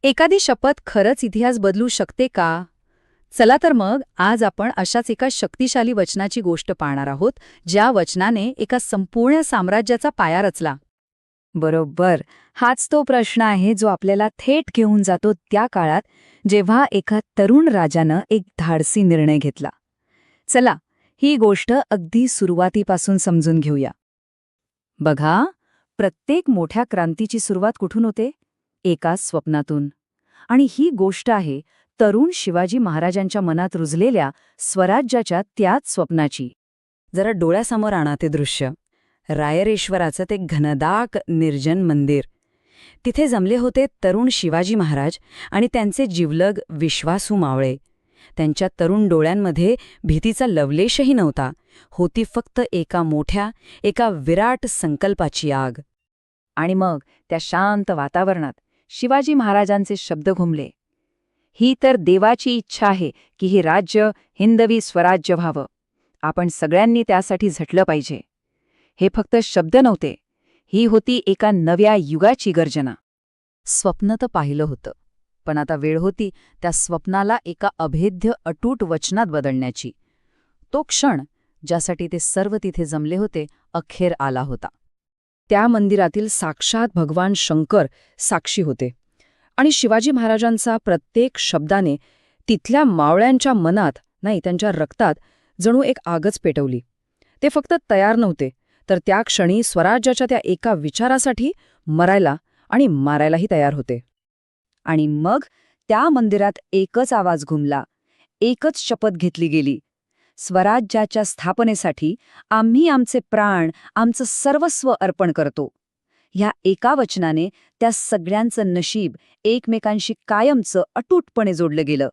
एखादी शपथ खरंच इतिहास बदलू शकते का? चला तर मग आज आपण अशाच एका शक्तिशाली वचनाची गोष्ट पाहणार आहोत, ज्या वचनाने एका संपूर्ण साम्राज्याचा पाया रचला. बरोबर, हाच तो प्रश्न आहे जो आपल्याला थेट घेऊन जातो त्या काळात, जेव्हा एका तरुण राजानं एक धाडसी निर्णय घेतला. चला, ही गोष्ट अगदी सुरुवातीपासून समजून घेऊया. बघा, प्रत्येक मोठ्या क्रांतीची सुरुवात कुठून होते? एका स्वप्नातून. आणि ही गोष्ट आहे तरुण शिवाजी महाराजांच्या मनात रुजलेल्या स्वराज्याच्या त्याच स्वप्नाची. जरा डोळ्यासमोर आणा ते दृश्य. रायरेश्वराचं ते घनदाट निर्जन मंदिर. तिथे जमले होते तरुण शिवाजी महाराज आणि त्यांचे जिवलग विश्वासू मावळे. त्यांच्या तरुण डोळ्यांमध्ये भीतीचा लवलेशही नव्हता, होती फक्त एका विराट संकल्पाची आग. आणि मग त्या शांत वातावरणात शिवाजी महाराजांचे शब्द घुमले. ही तर देवाची इच्छा आहे की हे राज्य हिंदवी स्वराज्य व्हावं. आपण सगळ्यांनी त्यासाठी झटलं पाहिजे. हे फक्त शब्द नव्हते, ही होती एका नव्या युगाची गर्जना. स्वप्न तर पाहिलं होतं, पण आता वेळ होती त्या स्वप्नाला एका अभेद्य अटूट वचनात बदलण्याची. तो क्षण, ज्यासाठी ते सर्व तिथे जमले होते, अखेर आला होता. त्या मंदिरातील साक्षात भगवान शंकर साक्षी होते आणि शिवाजी महाराजांचा प्रत्येक शब्दाने तिथल्या मावळ्यांच्या मनात, नाही त्यांच्या रक्तात, जणू एक आगच पेटवली. ते फक्त तयार नव्हते, तर त्या क्षणी स्वराज्याच्या त्या एका विचारासाठी मरायला आणि मारायलाही तयार होते. आणि मग त्या मंदिरात एकच आवाज घुमला, एकच शपथ घेतली गेली. स्वराज्याच्या स्थापनेसाठी आम्ही आमचे प्राण, आमचं सर्वस्व अर्पण करतो. ह्या एका वचनाने त्या सगळ्यांचं नशीब एकमेकांशी कायमचं अटूटपणे जोडलं गेलं.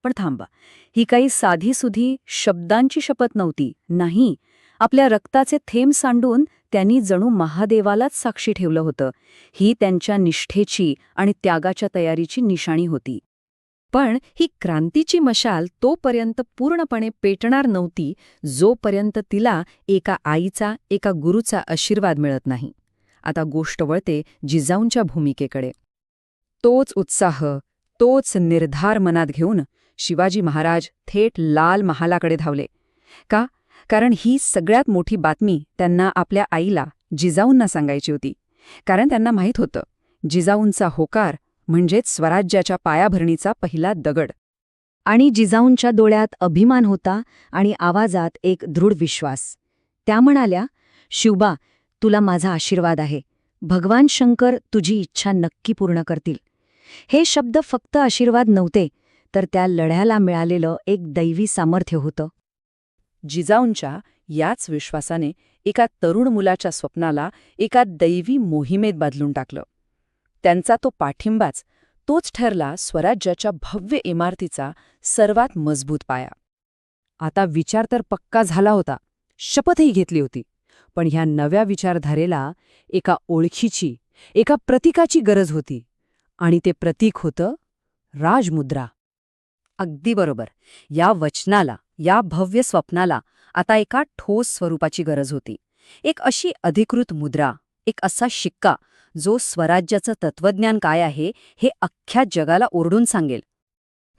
पण थांबा, ही काही साधीसुधी शब्दांची शपथ नव्हती. नाही, आपल्या रक्ताचे थेंब सांडून त्यांनी जणू महादेवालाच साक्षी ठेवलं होतं. ही त्यांच्या निष्ठेची आणि त्यागाच्या तयारीची निशाणी होती. पण ही क्रांतीची मशाल तोपर्यंत पूर्णपणे पेटणार नव्हती, जोपर्यंत तिला एका आईचा, एका गुरूचा आशीर्वाद मिळत नाही. आता गोष्ट वळते जिजाऊंच्या भूमिकेकडे. तोच उत्साह, तोच निर्धार मनात घेऊन शिवाजी महाराज थेट लाल महालाकडे धावले. का? कारण ही सगळ्यात मोठी बातमी त्यांना आपल्या आईला, जिजाऊंना सांगायची होती. कारण त्यांना माहीत होतं, जिजाऊंचा होकार म्हणजेच स्वराज्याच्या पायाभरणीचा पहिला दगड. आणि जिजाऊंच्या डोळ्यात अभिमान होता आणि आवाजात एक दृढ विश्वास. त्या म्हणाल्या, शिवबा, तुला माझा आशीर्वाद आहे. भगवान शंकर तुझी इच्छा नक्की पूर्ण करतील. हे शब्द फक्त आशीर्वाद नव्हते, तर त्या लढ्याला मिळालेलं एक दैवी सामर्थ्य होतं. जिजाऊंच्या याच विश्वासाने एका तरुण मुलाच्या स्वप्नाला एका दैवी मोहिमेत बदलून टाकलं. त्यांचा तो पाठिंबाच, तोच ठरला स्वराज्याच्या भव्य इमारतीचा सर्वात मजबूत पाया. आता विचार तर पक्का झाला होता, शपथही घेतली होती. पण ह्या नव्या विचारधारेला एका ओळखीची, एका प्रतीकाची गरज होती. आणि ते प्रतीक होतं राजमुद्रा. अगदी बरोबर, या वचनाला, या भव्य स्वप्नाला आता एका ठोस स्वरूपाची गरज होती. एक अशी अधिकृत मुद्रा, एक असा शिक्का जो स्वराज्याचं तत्वज्ञान काय आहे हे अख्ख्या जगाला ओरडून सांगेल.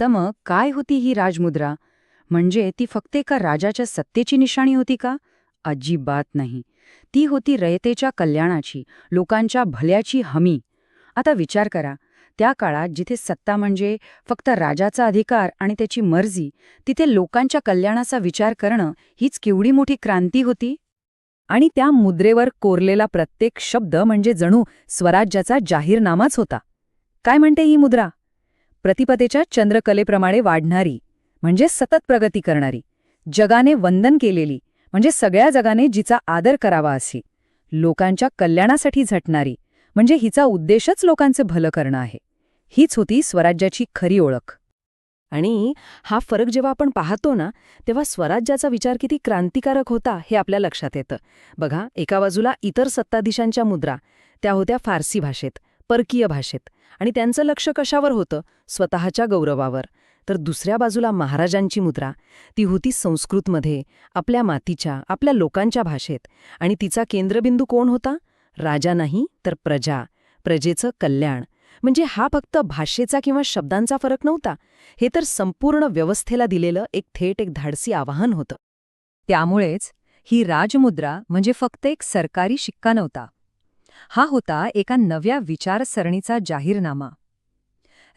तर मग काय होती ही राजमुद्रा? म्हणजे ती फक्त एका राजाच्या सत्तेची निशाणी होती का? अजिबात नाही. ती होती रयतेच्या कल्याणाची, लोकांच्या भल्याची हमी. आता विचार करा, त्या काळात जिथे सत्ता म्हणजे फक्त राजाचा अधिकार आणि त्याची मर्जी, तिथे लोकांच्या कल्याणाचा विचार करणं हीच केवढी मोठी क्रांती होती. आणि त्या मुद्रेवर कोरलेला प्रत्येक शब्द म्हणजे जणू स्वराज्याचा जाहीरनामाच होता. काय म्हणते ही मुद्रा? प्रतिपदेच्या चंद्रकलेप्रमाणे वाढणारी, म्हणजे सतत प्रगती करणारी. जगाने वंदन केलेली, म्हणजे सगळ्या जगाने जिचा आदर करावा अशी. लोकांच्या कल्याणासाठी झटणारी, म्हणजे हिचा उद्देशच लोकांचे भलं करणं आहे. हीच होती स्वराज्याची खरी ओळख. आणि हा फरक जेव्हा आपण पाहतो ना, तेव्हा स्वराज्याचा विचार किती क्रांतिकारक होता हे आपल्या लक्षात येतं. बघा, एका बाजूला इतर सत्ताधीशांच्या मुद्रा, त्या होत्या फारसी भाषेत, परकीय भाषेत, आणि त्यांचं लक्ष कशावर होतं? स्वतःच्या गौरवावर. तर दुसऱ्या बाजूला महाराजांची मुद्रा, ती होती संस्कृतमध्ये, आपल्या मातीच्या, आपल्या लोकांच्या भाषेत. आणि तिचा केंद्रबिंदू कोण होता? राजा नाही, तर प्रजा, प्रजेचं कल्याण. म्हणजे हा फक्त भाषेचा किंवा शब्दांचा फरक नव्हता, हे तर संपूर्ण व्यवस्थेला दिलेलं एक धाडसी आवाहन होतं. त्यामुळेच ही राजमुद्रा म्हणजे फक्त एक सरकारी शिक्का नव्हता. हा होता एका नव्या विचारसरणीचा जाहीरनामा.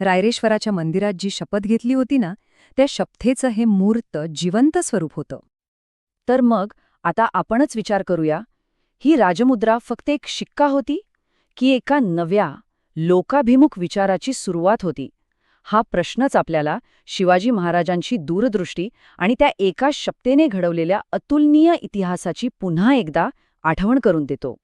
रायरेश्वराच्या मंदिरात जी शपथ घेतली होती ना, त्या शपथेचं हे मूर्त, जिवंत स्वरूप होतं. तर मग आता आपणच विचार करूया, ही राजमुद्रा फक्त एक शिक्का होती की एका नव्या, लोकाभिमुख विचाराची सुरुवात होती? हा प्रश्नच आपल्याला शिवाजी महाराजांची दूरदृष्टी आणि त्या एका शपथेने घडवलेल्या अतुलनीय इतिहासाची पुन्हा एकदा आठवण करून देतो.